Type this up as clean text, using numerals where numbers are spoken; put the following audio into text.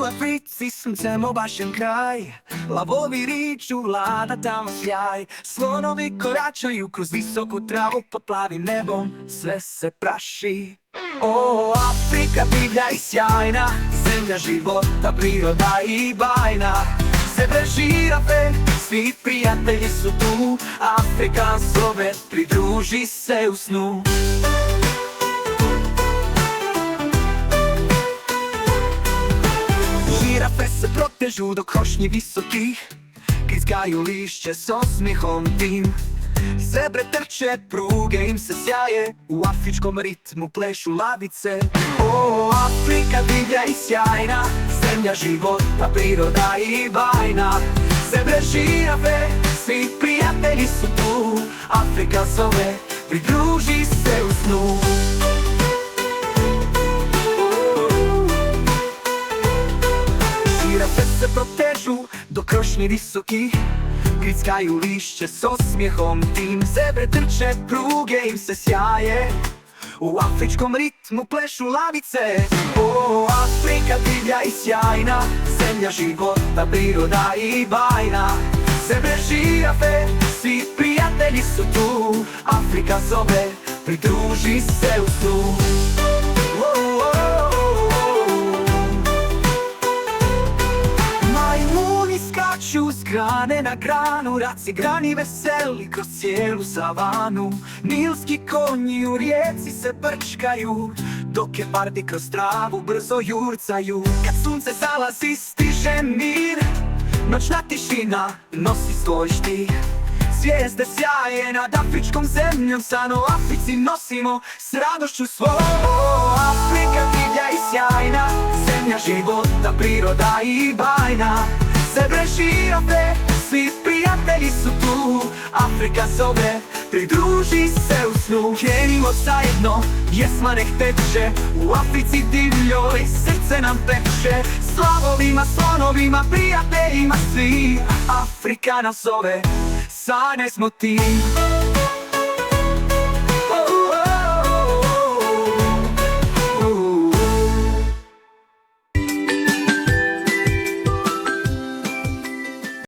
Africi sunцем обашен край, лавови річу влада там осяй. Слонови корачаю круз високу траву, под плавим небом sve se praši. O, Afrika divlja i sjajna, zemlja života, priroda i bajna. Zebre, žirafe, svi prijatelji su tu, Afrika zove, pridruži se u snu. Žirafe se protežu do krošnji visokih, kickaju lišće s osmihom tim. Zebre trče, pruge im se sjaje, u afričkom ritmu plešu lavice. O, Afrika divlja i sjajna, zemlja života, priroda i bajna. Zebre, žirafe, svi prijatelji su tu, Afrika zove, pridruži se u snu. Žirafe se protežu do krošnji visokih, grickaju lišće s osmijehom tim. Zebre trče, pruge im se sjaje, u afričkom ritmu plešu lavice. O, Afrika divlja i sjajna, zemlja života, priroda i bajna. Zebre, žirafe, svi prijatelji su tu, Afrika zove, pridruži se u snu. S grane na granu, raci grani veseli kroz cijelu savanu. Nilski konji u rijeci se brčkaju, dok gepardi kroz travu brzo jurcaju. Kad sunce zalazi stiže mir, noćna tišina nosi svoj štih. Zvijezde sjaje nad afričkom zemljom, san o Africi nosimo s radošću svoj. Afrika divlja i sjajna, zemlja života, priroda i bajna. Zebre, žirafe, svi prijatelji su tu, Afrika zove, pridruži se u snu. Krenimo zajedno, jesma nek teče, u Africi divljoj srce nam peče. Slavovima, slonovima, prijateljima svi, Afrika nas zove, sane smo ti.